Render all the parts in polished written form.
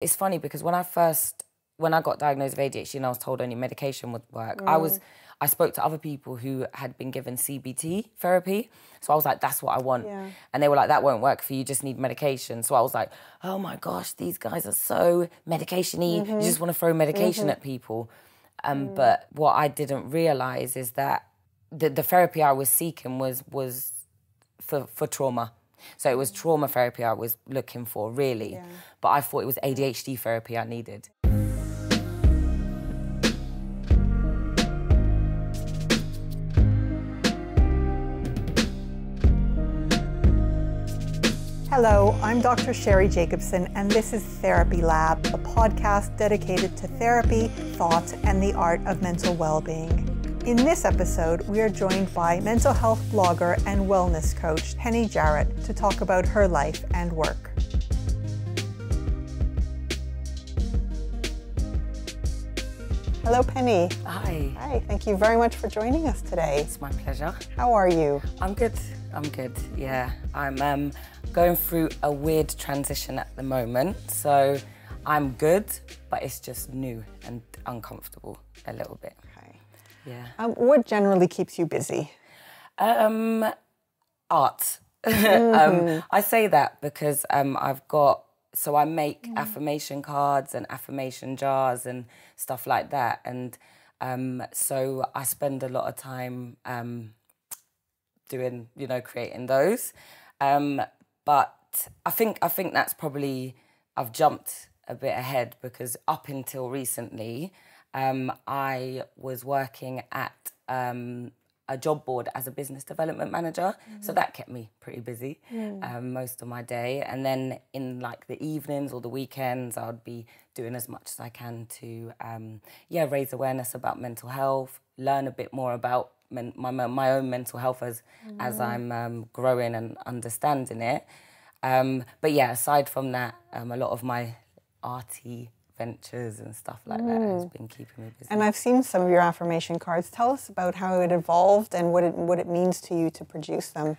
it's funny because when I got diagnosed with ADHD and I was told only medication would work, I spoke to other people who had been given CBT therapy. So I was like, that's what I want. Yeah. And they were like, that won't work for you, you just need medication. So I was like, oh my gosh, these guys are so medication-y. You just want to throw medication at people. But what I didn't realise is that the therapy I was seeking was for trauma. So it was trauma therapy I was looking for, really. Yeah. But I thought it was ADHD therapy I needed. Hello, I'm Dr. Sheri Jacobson, and this is TherapyLab, a podcast dedicated to therapy, thought, and the art of mental well-being. In this episode, we are joined by mental health blogger and wellness coach Penny Jarrett to talk about her life and work. Hello, Penny. Hi. Hi, thank you very much for joining us today. It's my pleasure. How are you? I'm good, yeah. I'm going through a weird transition at the moment, so I'm good, but it's just new and uncomfortable a little bit. Okay. Yeah. What generally keeps you busy? Art. I say that because I make affirmation cards and affirmation jars and stuff like that, and so I spend a lot of time doing, creating those. But I think that's probably, I've jumped a bit ahead because up until recently, I was working at a job board as a business development manager. So that kept me pretty busy most of my day. And then in like the evenings or the weekends, I would be doing as much as I can to, raise awareness about mental health, learn a bit more about my own mental health as I'm growing and understanding it. But yeah, aside from that, a lot of my arty ventures and stuff like that has been keeping me busy. And I've seen some of your affirmation cards. Tell us about how it evolved and what it means to you to produce them.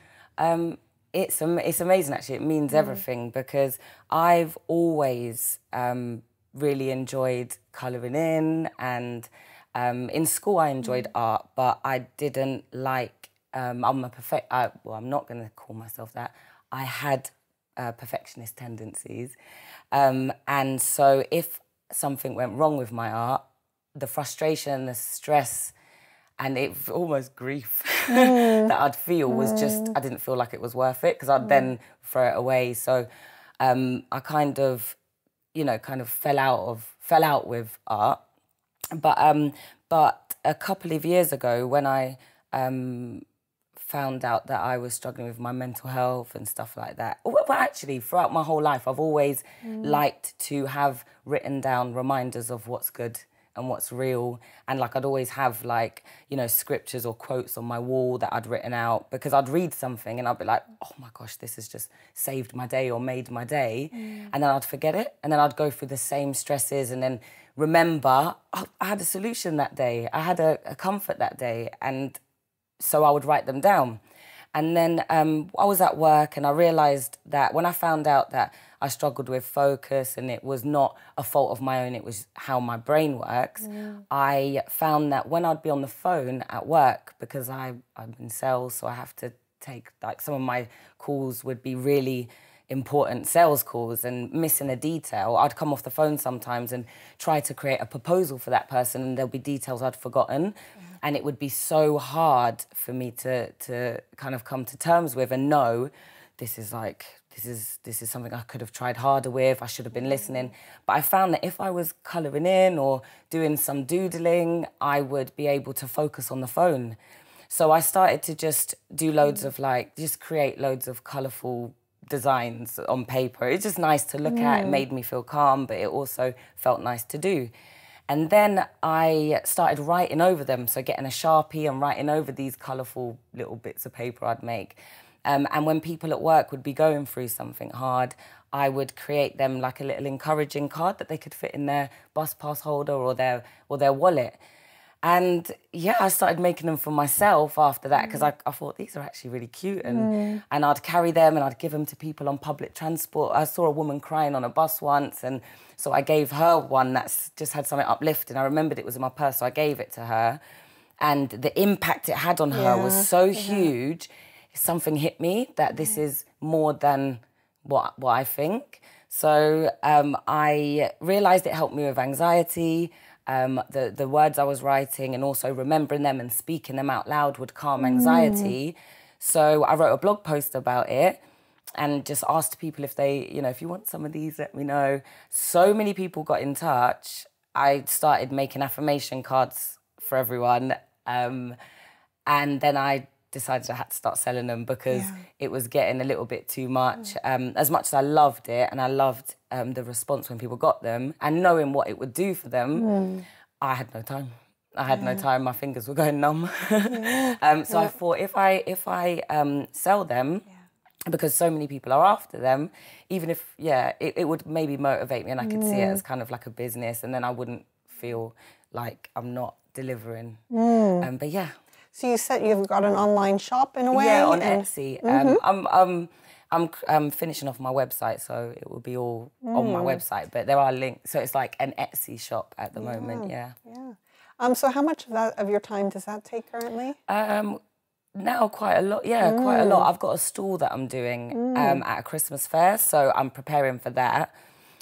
It's amazing, actually. It means everything because I've always really enjoyed colouring in, and in school I enjoyed art, but I didn't like, I'm not going to call myself that. I had perfectionist tendencies. And so if something went wrong with my art, the frustration, the stress, and almost grief that I'd feel was just, I didn't feel like it was worth it because I'd then throw it away. So I kind of fell out with art. But a couple of years ago when I found out that I was struggling with my mental health and stuff like that. Well, actually, throughout my whole life, I've always liked to have written down reminders of what's good and what's real. And I'd always have scriptures or quotes on my wall that I'd written out because I'd read something and I'd be like, oh my gosh, this has just saved my day or made my day. And then I'd forget it. And then I'd go through the same stresses and then remember, oh, I had a solution that day. I had a comfort that day. And so I would write them down. And then I was at work and I realised that when I found out that I struggled with focus and it was not a fault of my own, it was how my brain works, I found that when I'd be on the phone at work, because I'm in sales, so I have to take, some of my calls would be really important sales calls and missing a detail, I'd come off the phone sometimes and try to create a proposal for that person and there'll be details I'd forgotten. And it would be so hard for me to kind of come to terms with and know this is something I could have tried harder with, I should have been listening. But I found that if I was colouring in or doing some doodling, I would be able to focus on the phone. So I started to just do loads of just create loads of colourful designs on paper. It's just nice to look at, it made me feel calm, but it also felt nice to do. And then I started writing over them, so getting a Sharpie and writing over these colourful little bits of paper I'd make. And when people at work would be going through something hard, I would create them like a little encouraging card that they could fit in their bus pass holder or their wallet. And yeah, I started making them for myself after that because I thought these are actually really cute, and I'd carry them and I'd give them to people on public transport. I saw a woman crying on a bus once, and so I gave her one that's just had something uplifting. I remembered it was in my purse, so I gave it to her, and the impact it had on her was so huge. Something hit me that this is more than what I think. So I realised it helped me with anxiety. The words I was writing and also remembering them and speaking them out loud would calm anxiety. So I wrote a blog post about it and just asked people if they, if you want some of these, let me know. So many people got in touch. I started making affirmation cards for everyone. And then I decided I had to start selling them because it was getting a little bit too much. As much as I loved it and I loved the response when people got them and knowing what it would do for them, I had no time. I had no time. My fingers were going numb. So I thought if I sell them, because so many people are after them, even if, it would maybe motivate me and I could see it as kind of like a business, and then I wouldn't feel like I'm not delivering. But yeah. So you said you've got an online shop in a way? Yeah, on Etsy. I'm finishing off my website, so it will be all on my website. But there are links, so it's like an Etsy shop at the moment. Yeah. So how much of your time does that take currently? Now quite a lot. Yeah, quite a lot. I've got a stall that I'm doing at a Christmas fair, so I'm preparing for that.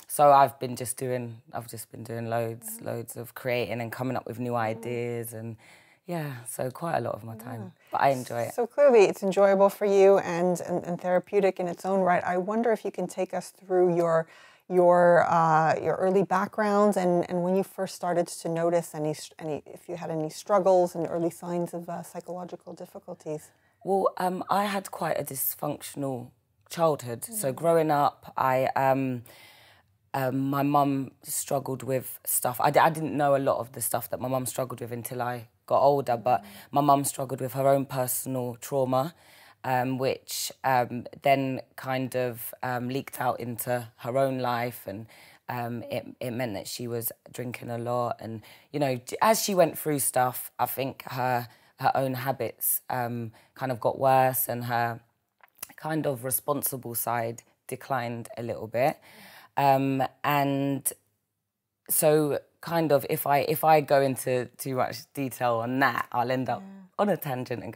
So I've just been doing loads of creating and coming up with new ideas and. Yeah, so quite a lot of my time, but I enjoy it. So clearly it's enjoyable for you and therapeutic in its own right. I wonder if you can take us through your early background and when you first started to notice if you had any struggles and early signs of psychological difficulties. Well, I had quite a dysfunctional childhood. So growing up, my mum struggled with stuff. I didn't know a lot of the stuff that my mum struggled with until I got older, but my mum struggled with her own personal trauma, which then kind of leaked out into her own life, and it meant that she was drinking a lot. And, as she went through stuff, I think her own habits kind of got worse and her kind of responsible side declined a little bit. And so kind of if I go into too much detail on that, I'll end up on a tangent and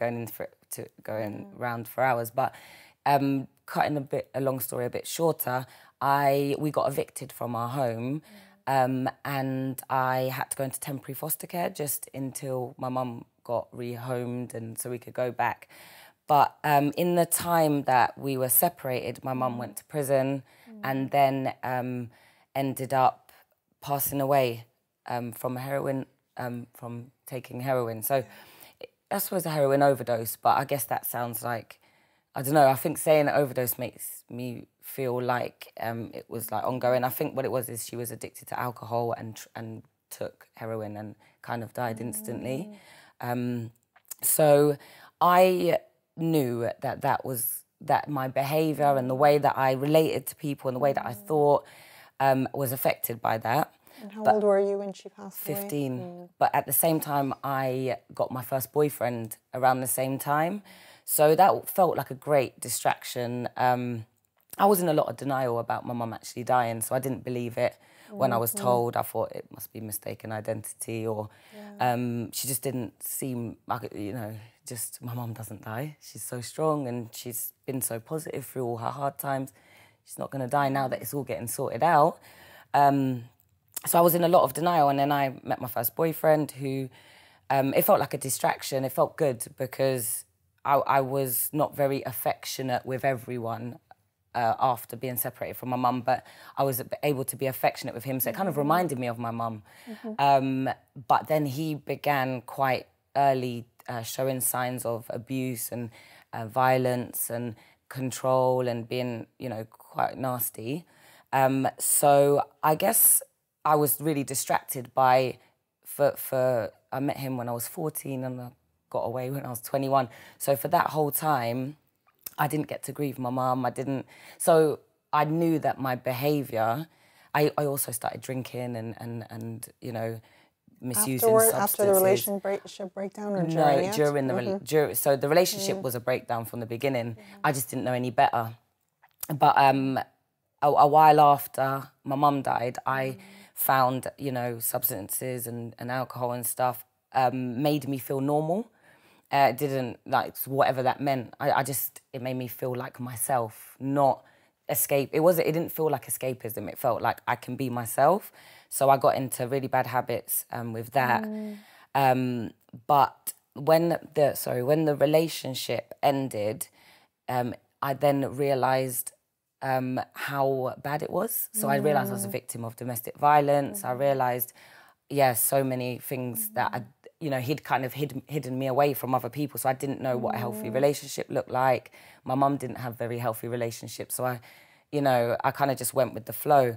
going round for hours. But cutting a long story a bit shorter, we got evicted from our home, and I had to go into temporary foster care just until my mum got rehomed and so we could go back. But in the time that we were separated, my mum went to prison and then ended up passing away from heroin, from taking heroin. So I suppose a heroin overdose, but I guess that sounds like, I don't know, I think saying overdose makes me feel like it was like ongoing. I think what it was is she was addicted to alcohol and took heroin and kind of died instantly. So I knew that my behaviour and the way that I related to people and the way that I thought was affected by that. And how old were you when she passed 15. away? But at the same time, I got my first boyfriend around the same time. So that felt like a great distraction. I was in a lot of denial about my mum actually dying, so I didn't believe it when I was told. I thought it must be mistaken identity, or she just didn't seem like, just my mum doesn't die. She's so strong and she's been so positive through all her hard times. She's not going to die now that it's all getting sorted out. So I was in a lot of denial, and then I met my first boyfriend who, it felt like a distraction. It felt good because I was not very affectionate with everyone after being separated from my mum, but I was able to be affectionate with him, so it kind of reminded me of my mum. But then he began quite early showing signs of abuse and violence and control and being, quite nasty. So I guess I was really distracted by, I met him when I was 14 and I got away when I was 21. So for that whole time, I didn't get to grieve my mum. So I knew that my behaviour, I also started drinking and misusing substances. After the relationship breakdown or during it? No, during the so the relationship was a breakdown from the beginning. I just didn't know any better. But a while after my mum died, I found, you know, substances and alcohol and stuff made me feel normal. It didn't, like, whatever that meant. It made me feel like myself, not escape. It didn't feel like escapism. It felt like I can be myself. So I got into really bad habits with that. But when the relationship ended, I then realised how bad it was. So I realised I was a victim of domestic violence. I realised, so many things that he'd kind of hidden me away from other people. So I didn't know what a healthy relationship looked like. My mum didn't have very healthy relationships. So I kind of just went with the flow.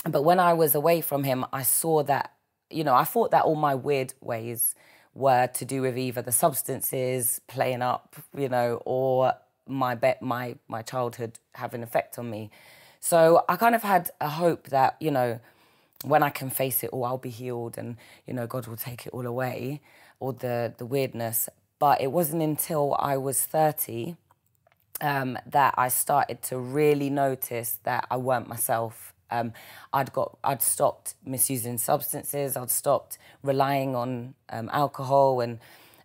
But when I was away from him, I saw that, I thought that all my weird ways were to do with either the substances, playing up, or my childhood having an effect on me. So I kind of had a hope that, when I can face it all, I'll be healed and, God will take it all away, all the weirdness. But it wasn't until I was 30 that I started to really notice that I weren't myself. I'd stopped misusing substances, I'd stopped relying on alcohol, and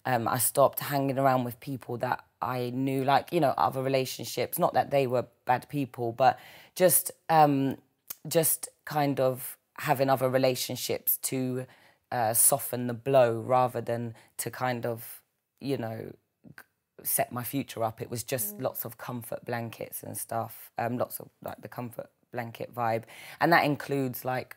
I stopped hanging around with people that I knew, like, other relationships, not that they were bad people, but just kind of having other relationships to soften the blow rather than to kind of, set my future up. It was just lots of comfort blankets and stuff, lots of like the comfort blanket vibe. And that includes like,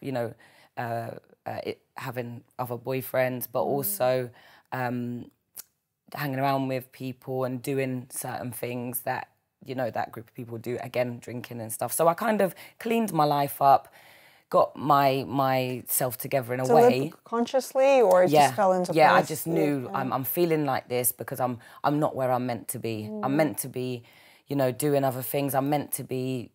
having other boyfriends, but also hanging around with people and doing certain things that, that group of people do, again, drinking and stuff. So I kind of cleaned my life up, got myself together in a way. Live consciously, or it just fell into place? Yeah, I just knew I'm feeling like this because I'm not where I'm meant to be. I'm meant to be, doing other things. I'm meant to be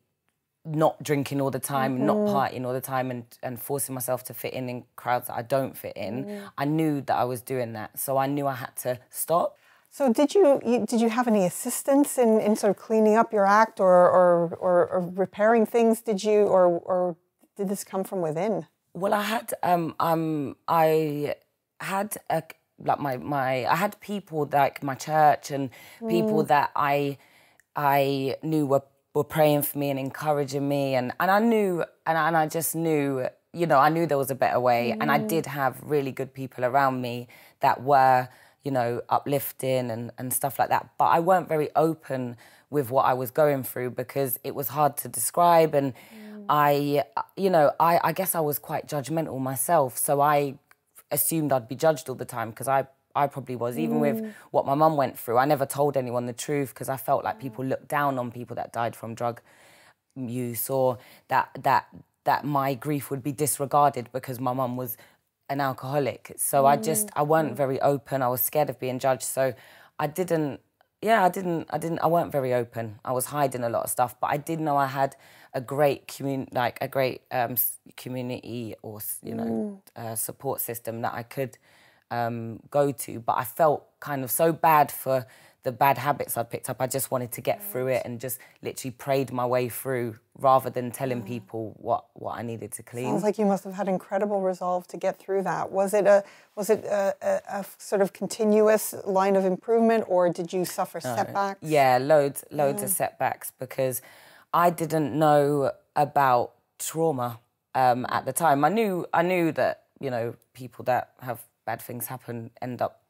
not drinking all the time, not partying all the time, and forcing myself to fit in crowds that I don't fit in. I knew that I was doing that, so I knew I had to stop. So did you have any assistance in sort of cleaning up your act or repairing things? Did you or did this come from within? Well, I had people like my church and people that I knew were praying for me and encouraging me, and I knew and I just knew, I knew there was a better way, and I did have really good people around me that were, uplifting and stuff like that. But I weren't very open with what I was going through because it was hard to describe, and I guess I was quite judgmental myself, so I assumed I'd be judged all the time because I probably was. Even with what my mum went through, I never told anyone the truth because I felt like people looked down on people that died from drug use, or that my grief would be disregarded because my mum was an alcoholic. So I weren't very open. I was scared of being judged, so I weren't very open. I was hiding a lot of stuff, but I did know I had a great community or support system that I could go to. But I felt kind of so bad for the bad habits I'd picked up. I just wanted to get through it and just literally prayed my way through rather than telling people what I needed to clean. Sounds like you must have had incredible resolve to get through that. Was it a sort of continuous line of improvement, or did you suffer setbacks? Yeah, loads of setbacks because I didn't know about trauma at the time. I knew that, people that have bad things happen end up,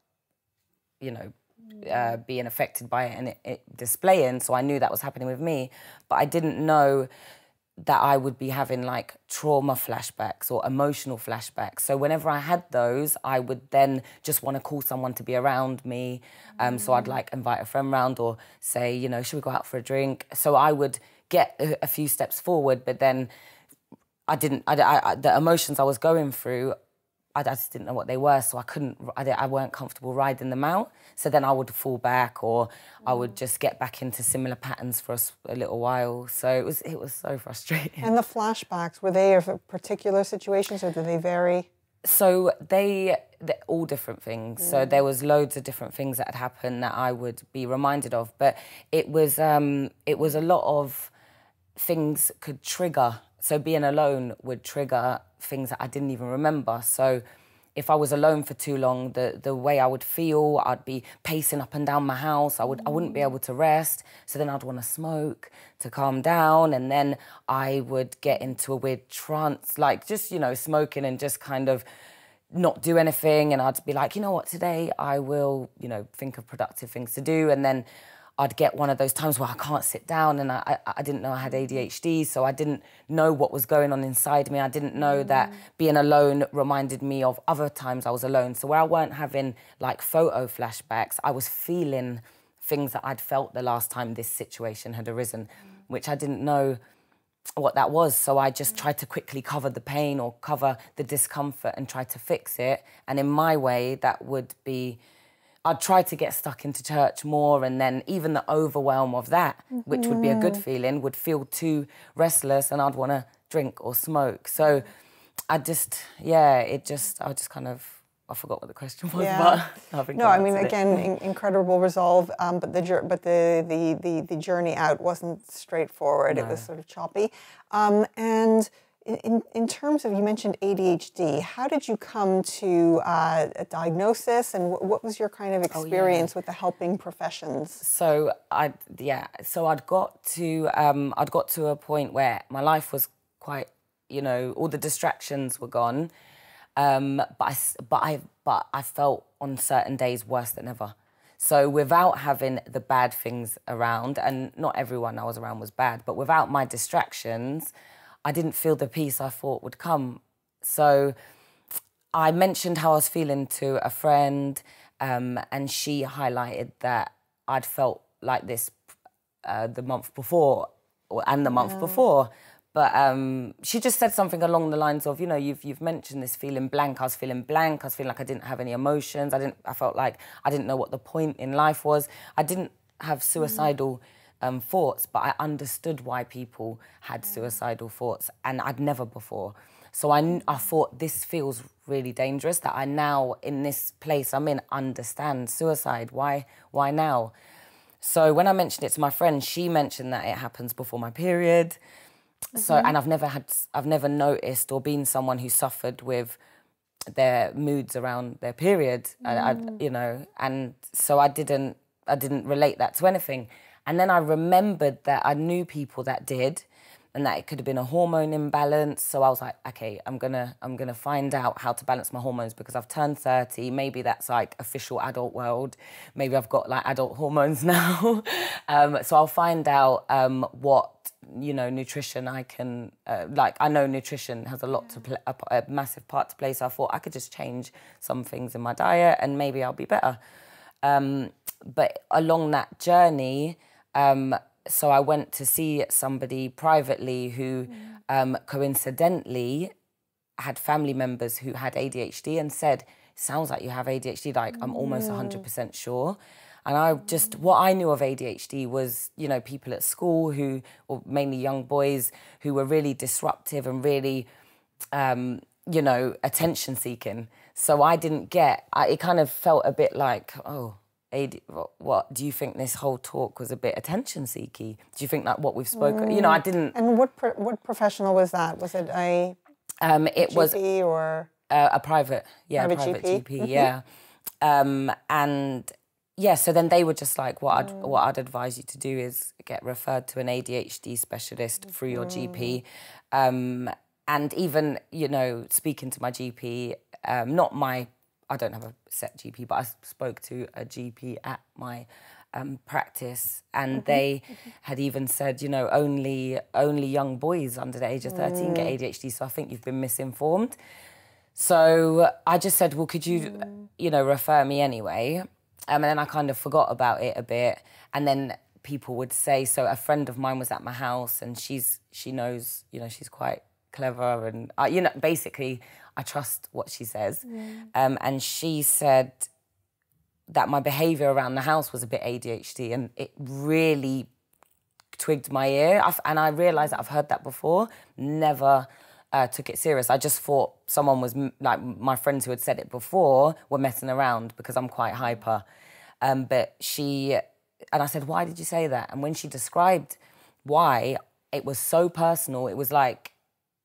being affected by it and it displaying. So I knew that was happening with me, but I didn't know that I would be having like trauma flashbacks or emotional flashbacks. So whenever I had those, I would then just want to call someone to be around me. So I'd like invite a friend round or say, should we go out for a drink? So I would get a few steps forward, but then the emotions I was going through, I just didn't know what they were, so I weren't comfortable riding them out. So then I would fall back, or I would just get back into similar patterns for a little while. So it was so frustrating. And the flashbacks, were they of particular situations, or did they vary? So they're all different things. So there was loads of different things that had happened that I would be reminded of. But it was a lot of things could trigger. So being alone would trigger things that I didn't even remember. So if I was alone for too long, the way I would feel, I'd be pacing up and down my house. I wouldn't be able to rest. So then I'd want to smoke to calm down, and then I would get into a weird trance, like just, smoking and just kind of not do anything. And I'd be like, you know what, today I will, think of productive things to do. And then I'd get one of those times where I can't sit down, and I didn't know I had ADHD, so I didn't know what was going on inside me. I didn't know that being alone reminded me of other times I was alone. So where I weren't having like photo flashbacks, I was feeling things that I'd felt the last time this situation had arisen, which I didn't know what that was. So I just tried to quickly cover the pain or cover the discomfort and try to fix it. And in my way, that would be, I'd try to get stuck into church more, and then even the overwhelm of that, which would be a good feeling, would feel too restless, and I'd want to drink or smoke. So I just kind of, I forgot what the question was, but I think no, I mean, again, incredible resolve, but the journey out wasn't straightforward. No. It was sort of choppy, and. In terms of, you mentioned ADHD, how did you come to a diagnosis, and what was your kind of experience with the helping professions? So I'd got to a point where my life was quite, all the distractions were gone, but I felt on certain days worse than ever. So without having the bad things around, and not everyone I was around was bad, but without my distractions, I didn't feel the peace I thought would come. So I mentioned how I was feeling to a friend, and she highlighted that I'd felt like this the month before and the month before. But she just said something along the lines of, you've mentioned this feeling blank. I was feeling blank. I was feeling like I didn't have any emotions. I felt like I didn't know what the point in life was. I didn't have suicidal thoughts, but I understood why people had suicidal thoughts, and I'd never before. So I thought, this feels really dangerous, that I now, in this place I'm in, understand suicide. Why now? So when I mentioned it to my friend, she mentioned that it happens before my period. So, and I've never noticed or been someone who suffered with their moods around their period, and so I didn't relate that to anything. And then I remembered that I knew people that did, and that it could have been a hormone imbalance. So I was like, okay, I'm gonna find out how to balance my hormones, because I've turned 30. Maybe that's like official adult world. Maybe I've got like adult hormones now. So I'll find out what nutrition I can I know nutrition has a lot to play, a massive part to play. So I thought I could just change some things in my diet, and maybe I'll be better. But along that journey, so I went to see somebody privately who coincidentally had family members who had ADHD, and said, sounds like you have ADHD, like I'm almost 100% sure. And what I knew of ADHD was, people at school or mainly young boys, who were really disruptive and really, attention seeking. So I didn't it kind of felt a bit like, what, do you think this whole talk was a bit attention-seeky? Do you think that what we've spoken, I didn't... And what professional was that? Was it a GP or... a private GP, yeah. So then they were just like, what I'd advise you to do is get referred to an ADHD specialist through your GP. And even, speaking to my GP, I don't have a set GP, but I spoke to a GP at my practice, and they had even said, only young boys under the age of 13 get ADHD, so I think you've been misinformed. So I just said, well, could you, refer me anyway? And then I kind of forgot about it a bit, and then people would say, so a friend of mine was at my house, and she knows, she's quite clever, and basically I trust what she says. And she said that my behaviour around the house was a bit ADHD, and it really twigged my ear. And I realised that I've heard that before, never took it serious. I just thought someone was, like, my friends who had said it before were messing around because I'm quite hyper. But and I said, why did you say that? And when she described why, it was so personal. It was like,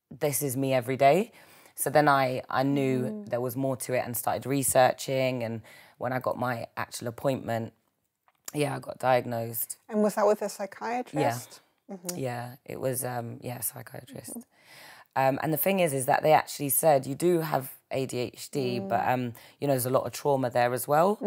this is me every day. So then I knew there was more to it and started researching. And when I got my actual appointment, I got diagnosed. And was that with a psychiatrist? Yeah, yeah, it was, a psychiatrist. And the thing is that they actually said, you do have ADHD, but, there's a lot of trauma there as well.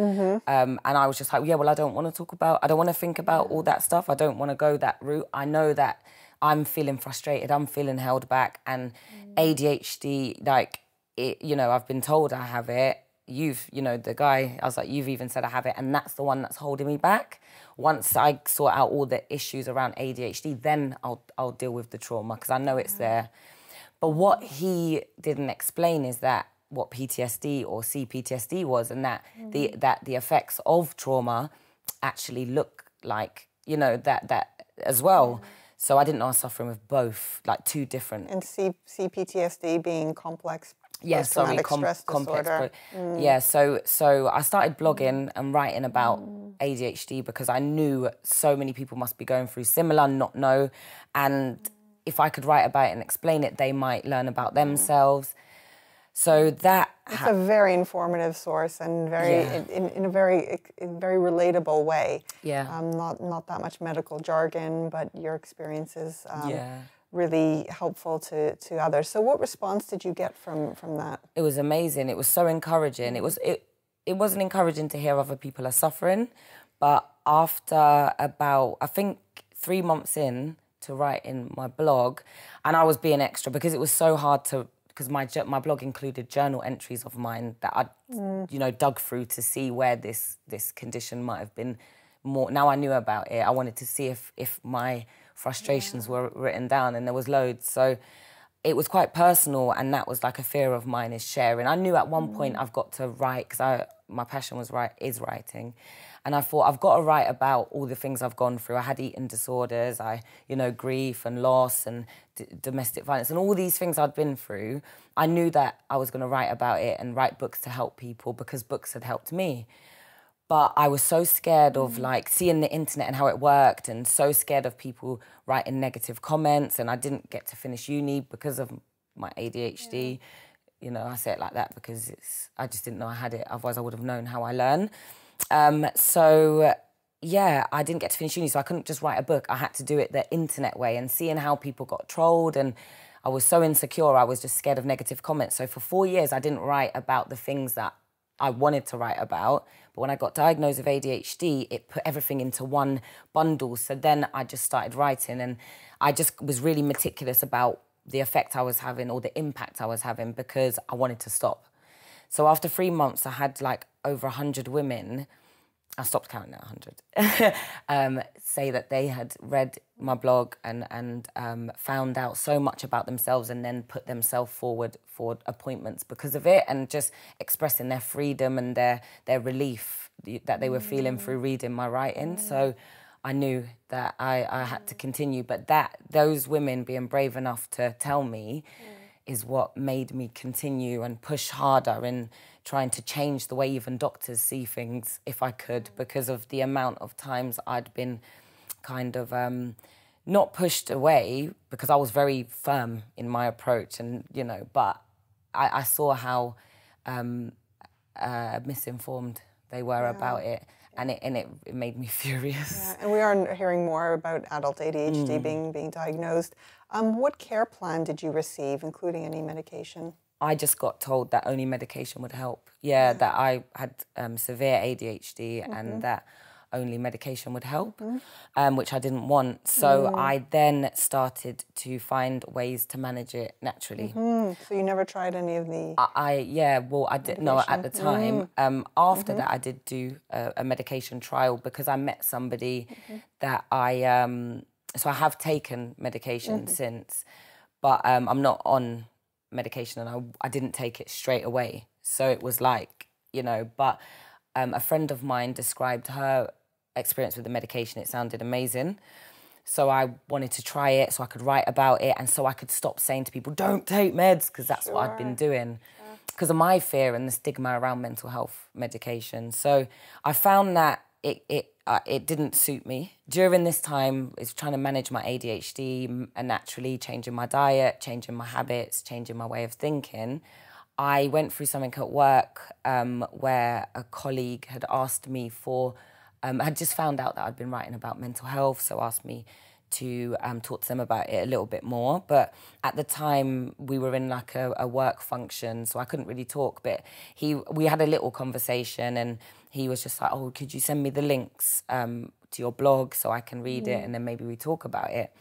And I was just like, I don't want to think about all that stuff. I don't want to go that route. I know that I'm feeling frustrated. I'm feeling held back. And ADHD, like, I've been told I have it. The guy, I was like, you've even said I have it. And that's the one that's holding me back. Once I sort out all the issues around ADHD, then I'll deal with the trauma because I know it's there. But what he didn't explain is that what PTSD or CPTSD was, and that the effects of trauma actually look like, that as well. So I didn't know I was suffering with both, like two different. And CPTSD being complex complex. disorder. Yeah, so I started blogging and writing about ADHD because I knew so many people must be going through similar, not know, and if I could write about it and explain it, they might learn about themselves. So that... It's a very informative source and very in a very relatable way. Yeah. Not that much medical jargon, but your experiences really helpful to others. So what response did you get from that? It was amazing. It was so encouraging. It wasn't encouraging to hear other people are suffering, but after about, I think, 3 months in to write in my blog, and I was being extra because it was so hard to, because my blog included journal entries of mine that I, dug through to see where this condition might have been more. Now I knew about it. I wanted to see if my frustrations were written down, and there was loads. So it was quite personal, and that was like a fear of mine, is sharing. I knew at one point I've got to write, because my passion is writing. And I thought, I've got to write about all the things I've gone through. I had eating disorders, grief and loss and domestic violence and all these things I'd been through. I knew that I was going to write about it and write books to help people because books had helped me. But I was so scared of seeing the internet and how it worked, and so scared of people writing negative comments. And I didn't get to finish uni because of my ADHD. Yeah. I say it like that because I just didn't know I had it. Otherwise I would have known how I learn. I didn't get to finish uni, so I couldn't just write a book. I had to do it the internet way, and seeing how people got trolled, and I was so insecure. I was just scared of negative comments. So for 4 years, I didn't write about the things that I wanted to write about. But when I got diagnosed with ADHD, it put everything into one bundle. So then I just started writing, and I just was really meticulous about the effect I was having or the impact I was having because I wanted to stop. So after 3 months, I had over 100 women, I stopped counting at 100, say that they had read my blog and found out so much about themselves, and then put themselves forward for appointments because of it, and just expressing their freedom and their relief that they were feeling through reading my writing. So I knew that I had to continue, but those women being brave enough to tell me is what made me continue and push harder in trying to change the way even doctors see things, if I could, because of the amount of times I'd been kind of not pushed away, because I was very firm in my approach, and but I saw how misinformed they were about it, and it made me furious. Yeah, and we are hearing more about adult ADHD being diagnosed. What care plan did you receive, including any medication? I just got told that only medication would help. Yeah, that I had severe ADHD and that only medication would help, which I didn't want. So I then started to find ways to manage it naturally. So you never tried any of the... I didn't know at the time. After that, I did do a medication trial because I met somebody that so I have taken medication since, but I'm not on medication, and I didn't take it straight away. So it was but a friend of mine described her experience with the medication. It sounded amazing. So I wanted to try it so I could write about it and so I could stop saying to people, don't take meds, because that's what I'd been doing because of my fear and the stigma around mental health medication. So I found that it didn't suit me. During this time, it's trying to manage my ADHD and naturally changing my diet, changing my habits, changing my way of thinking. I went through something at work where a colleague had asked me for, had just found out that I'd been writing about mental health, so asked me to talk to them about it a little bit more. But at the time, we were in like a work function, so I couldn't really talk. But we had a little conversation, and he was just like, oh, could you send me the links to your blog so I can read it, and then maybe we talk about it.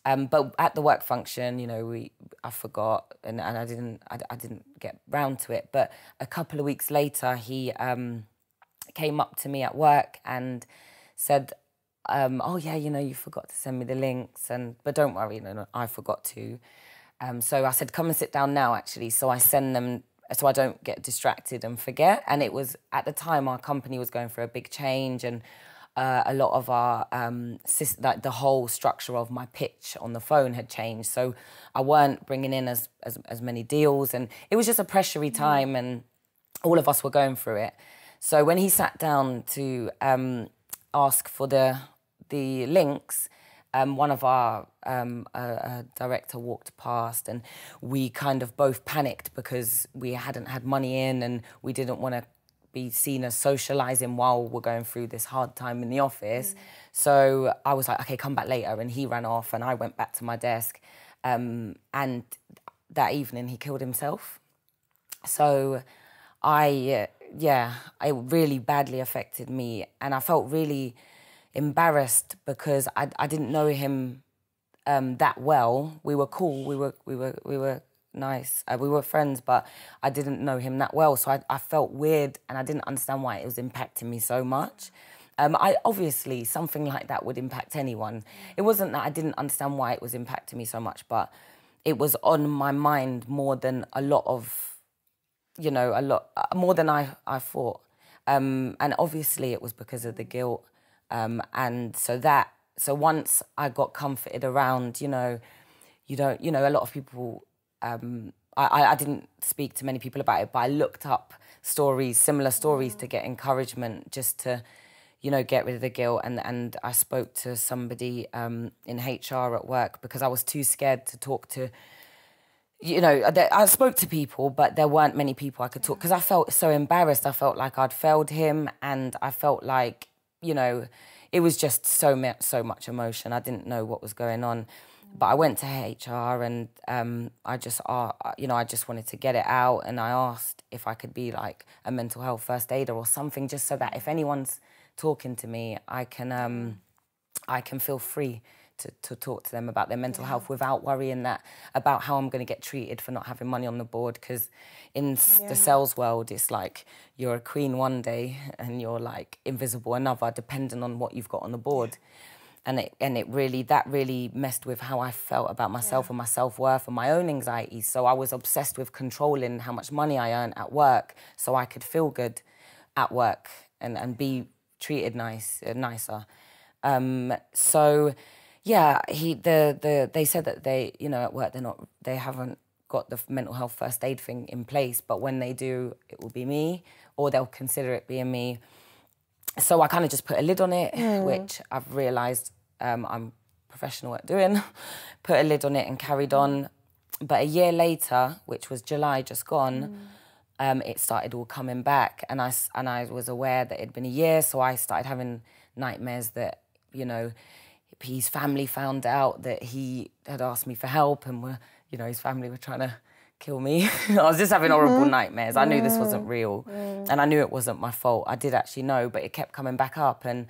But at the work function, you know, I forgot, and I didn't get round to it. But a couple of weeks later, he came up to me at work and said, oh yeah, you know, you forgot to send me the links, but don't worry, no, I forgot to. So I said, come and sit down now, actually. So I send them so I don't get distracted and forget. And it was, at the time, our company was going through a big change, and a lot of our, like the whole structure of my pitch on the phone had changed. So I weren't bringing in as many deals, and it was just a pressury time, and all of us were going through it. So when he sat down to ask for the links, one of our director walked past, and we kind of both panicked because we hadn't had money in, and we didn't want to be seen as socialising while we're going through this hard time in the office. So I was like, okay, come back later, and he ran off, and I went back to my desk, and that evening he killed himself. So it really badly affected me, and I felt really embarrassed because I didn't know him that well. We were cool, we were nice, we were friends, but I didn't know him that well. So I felt weird, and I didn't understand why it was impacting me so much. Obviously, something like that would impact anyone. It wasn't that I didn't understand why it was impacting me so much, but it was on my mind more than more than I thought. And obviously it was because of the guilt. And so once I got comforted around, a lot of people, I didn't speak to many people about it, but I looked up similar stories to get encouragement, just to, get rid of the guilt. And I spoke to somebody in HR at work because I was too scared to talk to, I spoke to people, but there weren't many people I could talk, because I felt so embarrassed. I felt like I'd failed him, and I felt like, it was just so much emotion. I didn't know what was going on. But I went to HR, and I just wanted to get it out, and I asked if I could be like a mental health first aider or something, just so that if anyone's talking to me, I can feel free to talk to them about their mental health without worrying about how I'm going to get treated for not having money on the board. Because in the sales world, it's like you're a queen one day and you're like invisible another, depending on what you've got on the board. And it really messed with how I felt about myself and my self-worth and my own anxiety. So I was obsessed with controlling how much money I earned at work so I could feel good at work and be treated nicer. So yeah, they said that they, at work, they haven't got the mental health first aid thing in place, but when they do, it will be me, or they'll consider it being me. So I kind of just put a lid on it, which I've realised I'm professional at doing. Put a lid on it and carried on. But a year later, which was July just gone, it started all coming back, and I was aware that it'd been a year, so I started having nightmares that, his family found out that he had asked me for help, and his family were trying to kill me. I was just having horrible nightmares. I knew this wasn't real, and I knew it wasn't my fault. I did actually know, but it kept coming back up, and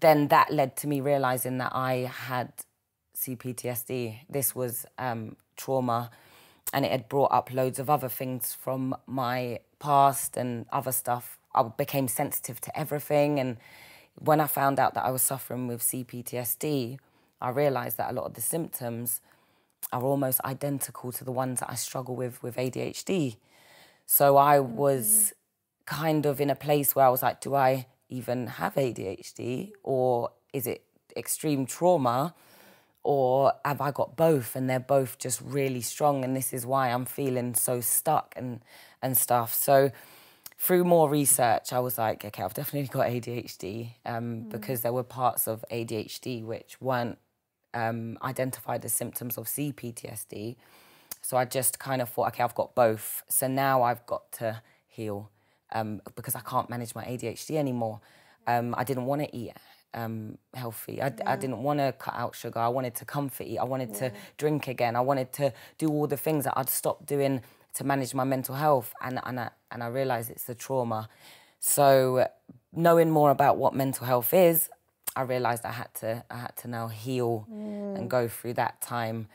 then that led to me realising that I had CPTSD. This was trauma, and it had brought up loads of other things from my past and other stuff. I became sensitive to everything, and when I found out that I was suffering with CPTSD, I realised that a lot of the symptoms are almost identical to the ones that I struggle with ADHD. So I was kind of in a place where I was like, do I even have ADHD, or is it extreme trauma, or have I got both and they're both just really strong and this is why I'm feeling so stuck and stuff. So through more research, I was like, okay, I've definitely got ADHD because there were parts of ADHD which weren't identified as symptoms of CPTSD. So I just kind of thought, okay, I've got both. So now I've got to heal because I can't manage my ADHD anymore. I didn't want to eat healthy. I didn't want to cut out sugar. I wanted to comfort eat. I wanted to drink again. I wanted to do all the things that I'd stopped doing to manage my mental health. And I realised it's the trauma. So knowing more about what mental health is, I realised I had to now heal and go through that time.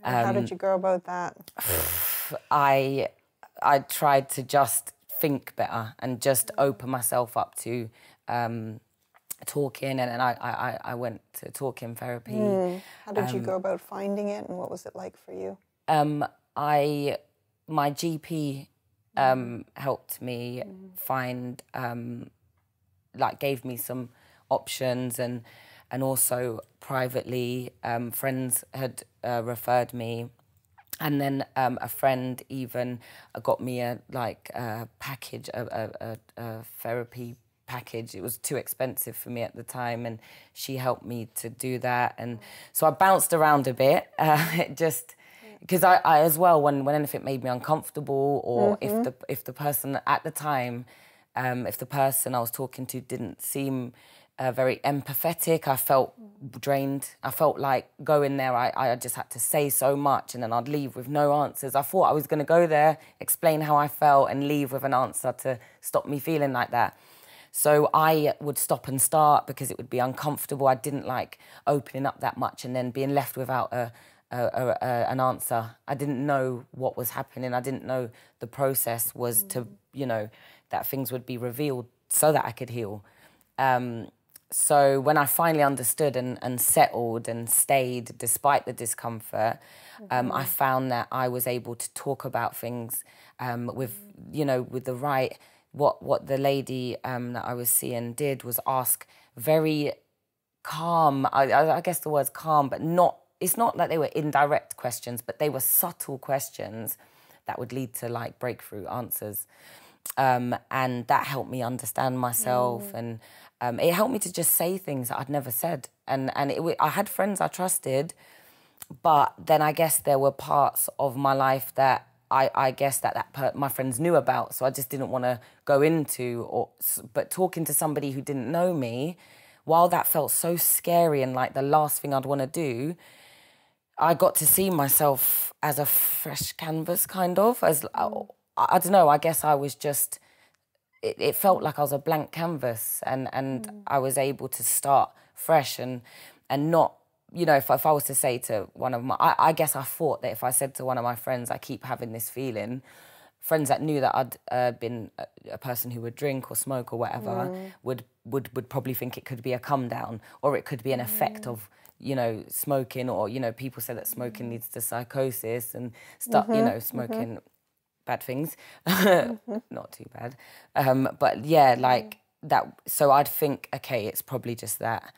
How did you go about that? I tried to just think better and just open myself up to talking, and I went to talking therapy. How did you go about finding it, and what was it like for you? My GP helped me find, gave me some options, and also privately, friends had referred me. And then a friend even got me a package, a therapy package. It was too expensive for me at the time, and she helped me to do that. And so I bounced around a bit, just because I as well, when anything made me uncomfortable, or if the person at the time, if the person I was talking to didn't seem very empathetic, I felt drained. I felt like going there, I just had to say so much and then I'd leave with no answers. I thought I was going to go there, explain how I felt and leave with an answer to stop me feeling like that. So I would stop and start because it would be uncomfortable. I didn't like opening up that much and then being left without an answer. I didn't know what was happening. I didn't know the process was to, that things would be revealed so that I could heal. So when I finally understood and settled and stayed despite the discomfort, I found that I was able to talk about things with the right... What the lady that I was seeing did was ask very calm, I guess the word's calm, but it's not that they were indirect questions, but they were subtle questions that would lead to breakthrough answers. And that helped me understand myself, and it helped me to just say things that I'd never said. And I had friends I trusted, but then I guess there were parts of my life that I guess my friends knew about, so I just didn't want to go into. But talking to somebody who didn't know me, while that felt so scary and like the last thing I'd want to do, I got to see myself as a fresh canvas, kind of. As I don't know, I guess I was just... It felt like I was a blank canvas, and I was able to start fresh and not... if I was to say to one of my... I guess I thought that if I said to one of my friends, I keep having this feeling, friends that knew that I'd been a person who would drink or smoke or whatever would probably think it could be a come down, or it could be an effect of, smoking, or, people say that smoking leads to psychosis and stuff, smoking... bad things, not too bad. But yeah, like that. So I'd think, okay, it's probably just that.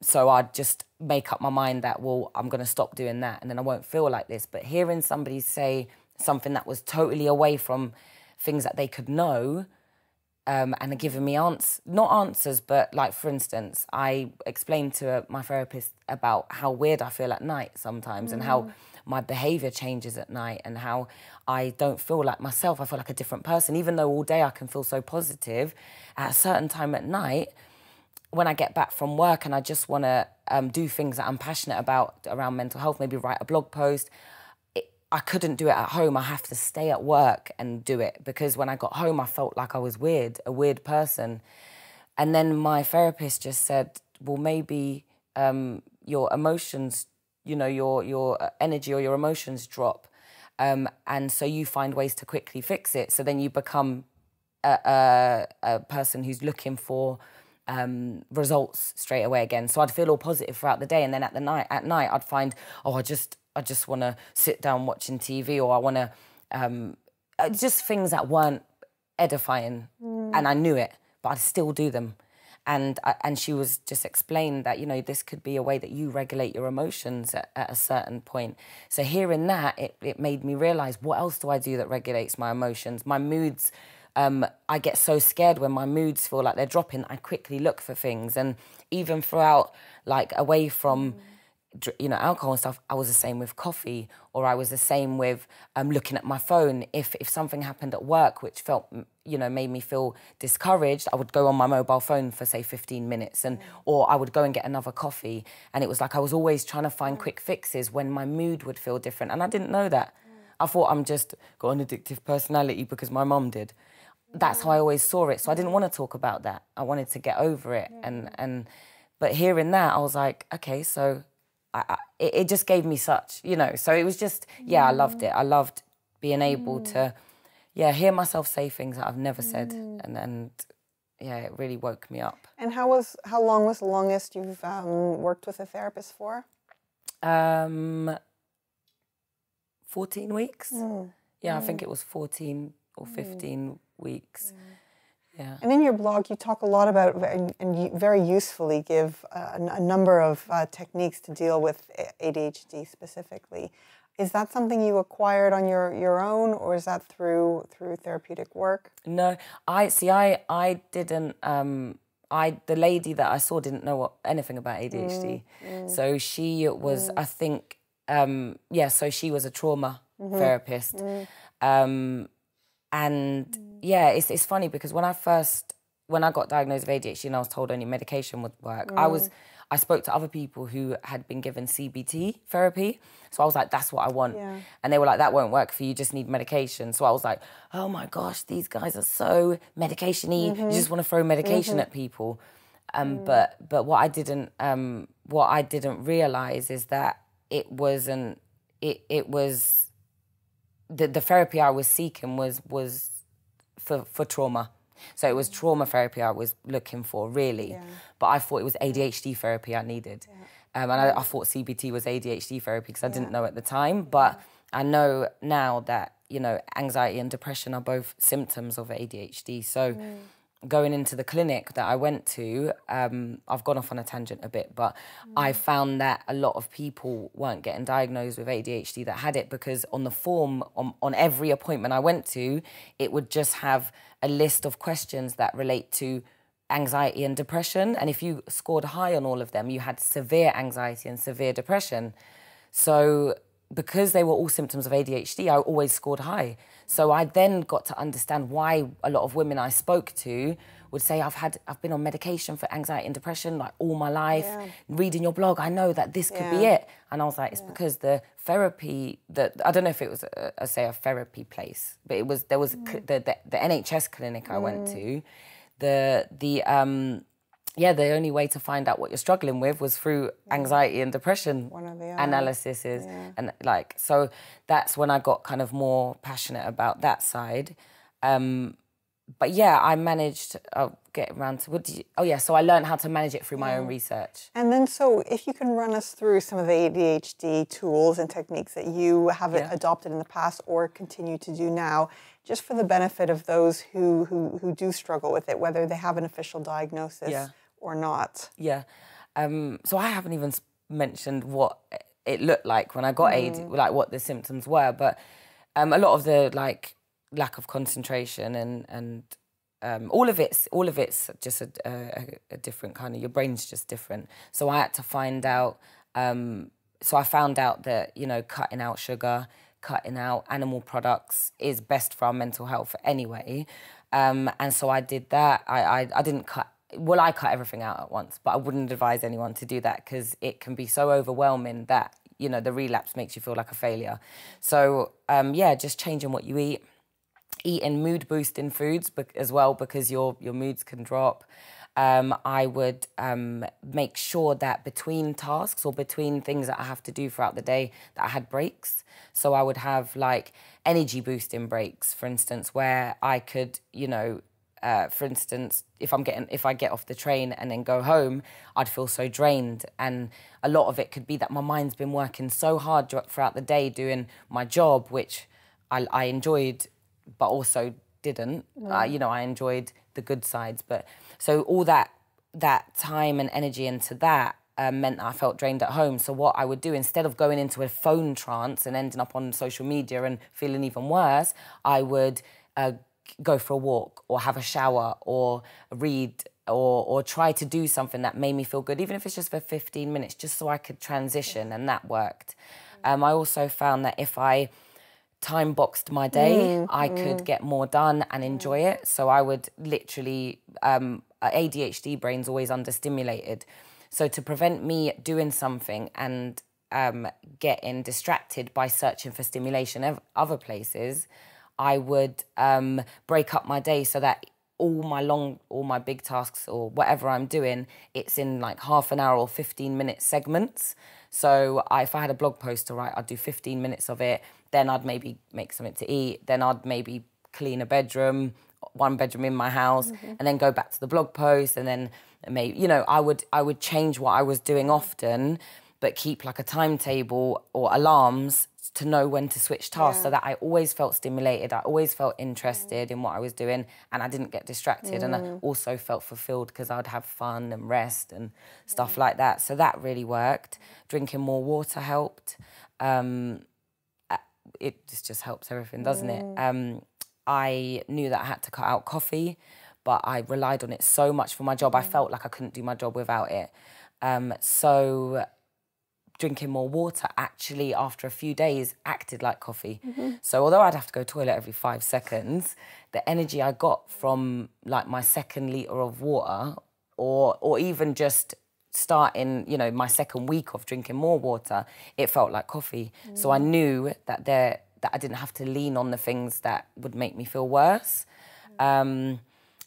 So I'd just make up my mind that, well, I'm going to stop doing that and then I won't feel like this. But hearing somebody say something that was totally away from things that they could know, and giving me not answers, but like, for instance, I explained to my therapist about how weird I feel at night sometimes, and how my behaviour changes at night, and how I don't feel like myself. I feel like a different person, even though all day I can feel so positive. At a certain time at night, when I get back from work and I just want to do things that I'm passionate about around mental health, maybe write a blog post, I couldn't do it at home. I have to stay at work and do it, because when I got home, I felt like I was weird, a weird person. And then my therapist just said, well, maybe your emotions, your energy or your emotions drop. And so you find ways to quickly fix it. So then you become a person who's looking for results straight away again. So I'd feel all positive throughout the day, and then at night I'd find, I just want to sit down watching TV, or I want to just things that weren't edifying, and I knew it, but I'd still do them. And she was just explained that, you know, this could be a way that you regulate your emotions at a certain point. So hearing that, it made me realise, what else do I do that regulates my emotions? My moods, I get so scared when my moods feel like they're dropping, I quickly look for things. And even throughout, like, away from, you know, alcohol and stuff, I was the same with coffee, or I was the same with looking at my phone. If something happened at work which felt, you know, made me feel discouraged, I would go on my mobile phone for, say, 15 minutes, or I would go and get another coffee. And it was like I was always trying to find quick fixes when my mood would feel different. And I didn't know that. I thought I'm just got an addictive personality because my mum did. That's how I always saw it. So I didn't want to talk about that. I wanted to get over it. But hearing that, I was like, okay, so it just gave me such, you know, so it was just, I loved it. I loved being able to, hear myself say things that I've never said. And it really woke me up. And how long was the longest you've worked with a therapist for? 14 weeks. I think it was 14 or 15 weeks. Yeah. And in your blog, you talk a lot about, and you very usefully give a number of techniques to deal with ADHD specifically. Is that something you acquired on your own, or is that through therapeutic work? No, I didn't. The lady that I saw didn't know anything about ADHD. So she was, I think, so she was a trauma therapist. And it's funny because when I got diagnosed with ADHD and I was told only medication would work, I spoke to other people who had been given CBT therapy. So I was like, that's what I want. Yeah. And they were like, that won't work for you, you just need medication. So I was like, oh my gosh, these guys are so medication-y. You just want to throw medication at people. But what I didn't realize is that it was the therapy I was seeking was for trauma. So it was trauma therapy I was looking for, really. Yeah. But I thought it was ADHD therapy I needed. Yeah. And I thought CBT was ADHD therapy because I didn't know at the time. But I know now that, you know, anxiety and depression are both symptoms of ADHD. So going into the clinic that I went to, I've gone off on a tangent a bit, but I found that a lot of people weren't getting diagnosed with ADHD that had it, because on the form, on every appointment I went to, it would just have a list of questions that relate to anxiety and depression. And if you scored high on all of them, you had severe anxiety and severe depression. So because they were all symptoms of ADHD, I always scored high. So I then got to understand why a lot of women I spoke to would say, I've been on medication for anxiety and depression like all my life. Yeah. Reading your blog, I know that this could be it. And I was like, it's because the therapy, I don't know if it was a therapy place, but there was the NHS clinic I went to. The only way to find out what you're struggling with was through anxiety and depression analysis. And so that's when I got kind of more passionate about that side. But I managed, I'll get around to, so I learned how to manage it through my own research. And then, so if you can run us through some of the ADHD tools and techniques that you have adopted in the past or continue to do now, just for the benefit of those who do struggle with it, whether they have an official diagnosis or not. Yeah. So I haven't even mentioned what it looked like when I got AD, like what the symptoms were, but a lot of the lack of concentration and all of it's just a different kind of, your brain's just different. So I had to find out, so I found out that, you know, cutting out sugar, cutting out animal products is best for our mental health anyway. And so I did that. I didn't cut, well, I cut everything out at once, but I wouldn't advise anyone to do that because it can be so overwhelming that, you know, the relapse makes you feel like a failure. So, just changing what you eat, eating mood-boosting foods as well, because your moods can drop. I would make sure that between tasks or between things that I have to do throughout the day, that I had breaks. So I would have like energy-boosting breaks, for instance, where I could, you know, for instance, if I get off the train and then go home, I'd feel so drained. And a lot of it could be that my mind's been working so hard throughout the day doing my job, which I enjoyed, but also didn't. You know, I enjoyed the good sides. But so all that that time and energy into that meant that I felt drained at home. So what I would do, instead of going into a phone trance and ending up on social media and feeling even worse, I would go for a walk or have a shower or read or try to do something that made me feel good, even if it's just for 15 minutes, just so I could transition, and that worked. I also found that if I time boxed my day, I could get more done and enjoy it. So I would literally, ADHD brain's always understimulated. So to prevent me doing something and getting distracted by searching for stimulation of other places, I would break up my day so that all my big tasks or whatever I'm doing, it's in like half an hour or 15-minute segments. So if I had a blog post to write, I'd do 15 minutes of it. Then I'd maybe make something to eat. Then I'd maybe clean a bedroom, one bedroom in my house, and then go back to the blog post. And then maybe, I would change what I was doing often, but keep like a timetable or alarms to know when to switch tasks, so that I always felt stimulated, I always felt interested in what I was doing, and I didn't get distracted, and I also felt fulfilled because I'd have fun and rest and stuff like that. So that really worked. Drinking more water helped. It just helps everything, doesn't it? I knew that I had to cut out coffee, but I relied on it so much for my job. I felt like I couldn't do my job without it. So drinking more water actually, after a few days, acted like coffee. So although I'd have to go to the toilet every 5 seconds, the energy I got from like my second litre of water, or even just starting, my second week of drinking more water, it felt like coffee. So I knew that I didn't have to lean on the things that would make me feel worse.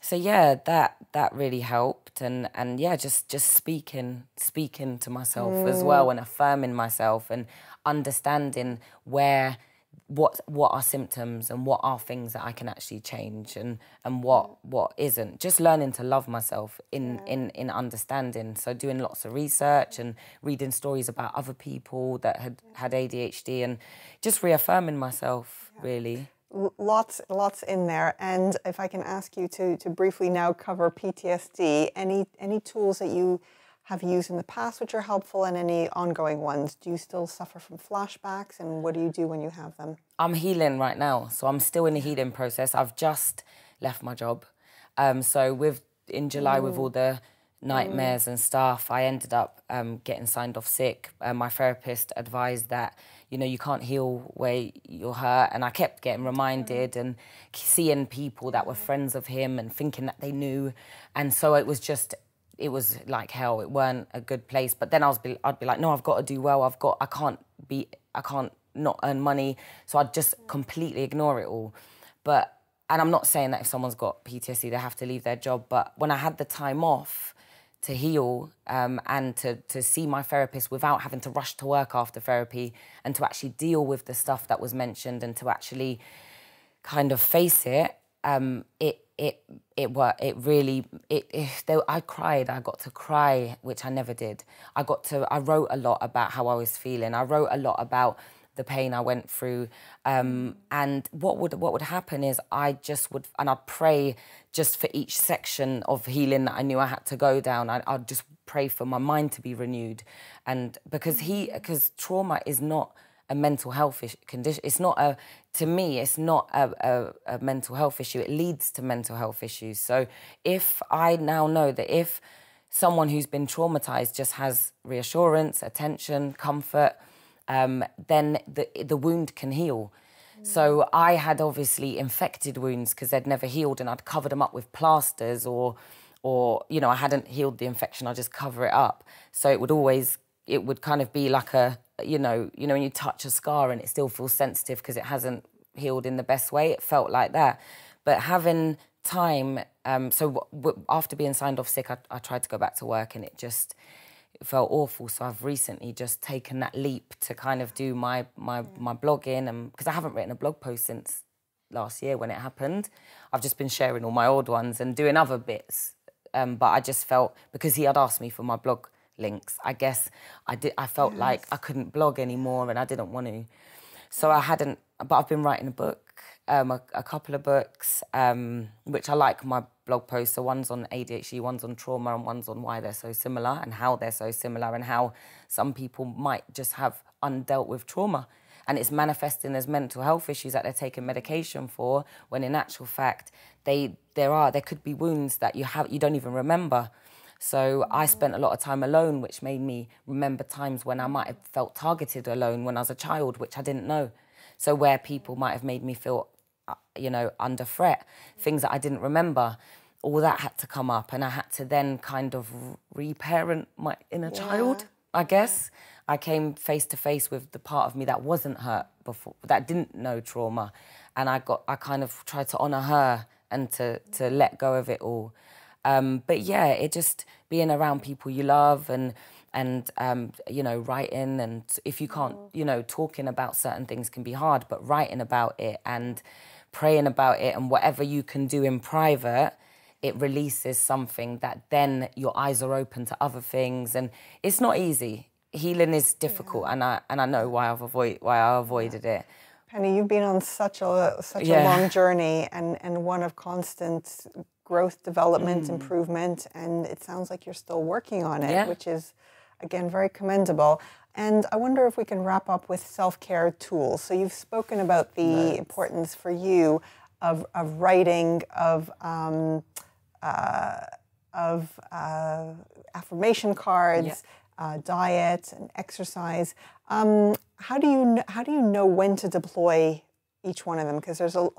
So yeah, that really helped, and yeah, just speaking to myself as well, and affirming myself, and understanding what are symptoms and what are things that I can actually change, and what isn't. Just learning to love myself in understanding. So doing lots of research and reading stories about other people that had ADHD, and just reaffirming myself, really. Lots in there. And if I can ask you to briefly now cover PTSD, any tools that you have used in the past which are helpful, and any ongoing ones? Do you still suffer from flashbacks, and what do you do when you have them? I'm healing right now, so I'm still in the healing process. I've just left my job. So in July, with all the nightmares and stuff, I ended up getting signed off sick. My therapist advised that, you can't heal where you're hurt, and I kept getting reminded and seeing people that were friends of him and thinking that they knew, and so it was like hell. It weren't a good place. But then I'd be like, no, I've got to do well. I can't not earn money. So I'd just completely ignore it all. And I'm not saying that if someone's got PTSD, they have to leave their job. But when I had the time off to heal and to see my therapist without having to rush to work after therapy, and to actually deal with the stuff that was mentioned, and to actually kind of face it, it worked. I cried. I got to cry, which I never did. I wrote a lot about how I was feeling. I wrote a lot about the pain I went through. And what would happen is I'd pray just for each section of healing that I knew I had to go down. I'd just pray for my mind to be renewed. And because trauma is not a mental health condition. To me, it's not a mental health issue. It leads to mental health issues. So if I now know that if someone who's been traumatized just has reassurance, attention, comfort, then the wound can heal. So I had obviously infected wounds because they'd never healed, and I'd covered them up with plasters, or I hadn't healed the infection, I'd just cover it up. So it would kind of be like when you touch a scar and it still feels sensitive because it hasn't healed in the best way. It felt like that. But having time, after being signed off sick, I tried to go back to work, and it felt awful. So I've recently just taken that leap to kind of do my blogging, and because I haven't written a blog post since last year when it happened. I've just been sharing all my old ones and doing other bits. But I just felt, because he had asked me for my blog links, I guess I felt like I couldn't blog anymore, and I didn't want to. So but I've been writing a book, a couple of books, which I like my blog posts. So one's on ADHD, one's on trauma, and one's on why they're so similar and how they're so similar and how some people might just have undealt with trauma. And it's manifesting as mental health issues that they're taking medication for, when in actual fact, there could be wounds that you don't even remember. So I spent a lot of time alone, which made me remember times when I might have felt targeted alone when I was a child, which I didn't know. So where people might have made me feel, under threat, things that I didn't remember, all that had to come up, and I had to then kind of reparent my inner child, I guess. I came face to face with the part of me that wasn't hurt before, that didn't know trauma, and I kind of tried to honour her and to let go of it all. But yeah, it just being around people you love and writing, and if you can't, talking about certain things can be hard, but writing about it and praying about it and whatever you can do in private, it releases something that then your eyes are open to other things, and it's not easy. Healing is difficult, and I know why I avoided it. Penny, you've been on such a long journey and one of constant growth, development, improvement, and it sounds like you're still working on it, which is, again, very commendable. And I wonder if we can wrap up with self-care tools. So you've spoken about the importance for you of writing, of affirmation cards, diet and exercise. How do you know when to deploy each one of them? Because there's a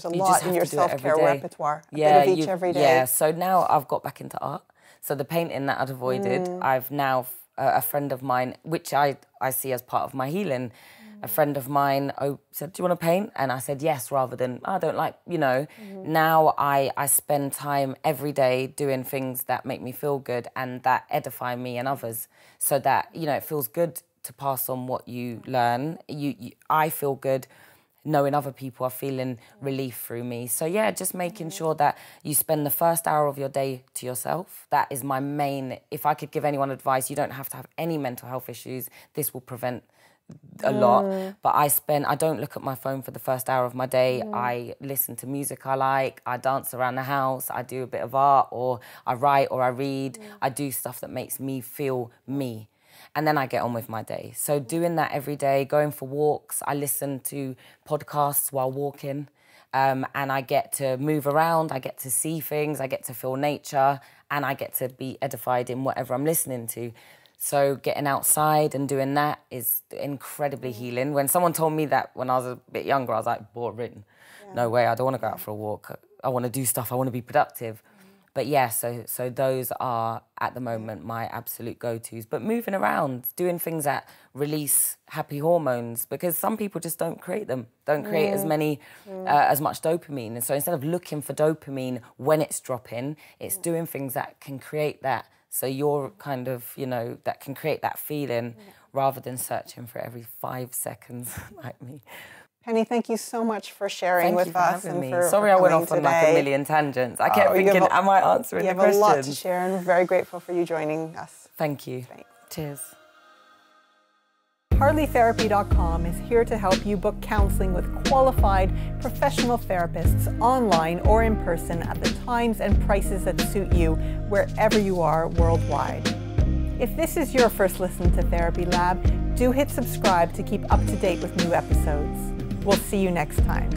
lot in your self-care repertoire. A bit of each every day. Yeah. So now I've got back into art. So the painting that I'd avoided, I've now a friend of mine, which I see as part of my healing. A friend of mine said, "Do you want to paint?" And I said yes, rather than I don't like. Now I spend time every day doing things that make me feel good and that edify me and others, so that it feels good to pass on what you learn. I feel good knowing other people are feeling relief through me. So yeah, just making sure that you spend the first hour of your day to yourself. That is my main. If I could give anyone advice, you don't have to have any mental health issues. This will prevent a lot, but I don't look at my phone for the first hour of my day. I listen to music I like, I dance around the house, I do a bit of art, or I write or I read. I do stuff that makes me feel me, and then I get on with my day. So doing that every day, going for walks, I listen to podcasts while walking, and I get to move around, I get to see things, I get to feel nature, and I get to be edified in whatever I'm listening to. So getting outside and doing that is incredibly healing. When someone told me that when I was a bit younger, I was like, boring. No way, I don't want to go out for a walk. I want to do stuff, I want to be productive. But yeah, so those are, at the moment, my absolute go-tos. But moving around, doing things that release happy hormones, because some people just don't create them, don't create as much dopamine. And so instead of looking for dopamine when it's dropping, it's doing things that can create that. So you're kind of, that can create that feeling rather than searching for every 5 seconds like me. Penny, thank you so much for sharing with us. Sorry I went off on like a million tangents. I kept thinking, am I answering the question? You have a lot to share, and we're very grateful for you joining us. Thank you. Thanks. Cheers. HarleyTherapy.com is here to help you book counselling with qualified professional therapists online or in person at the times and prices that suit you wherever you are worldwide. If this is your first listen to Therapy Lab, do hit subscribe to keep up to date with new episodes. We'll see you next time.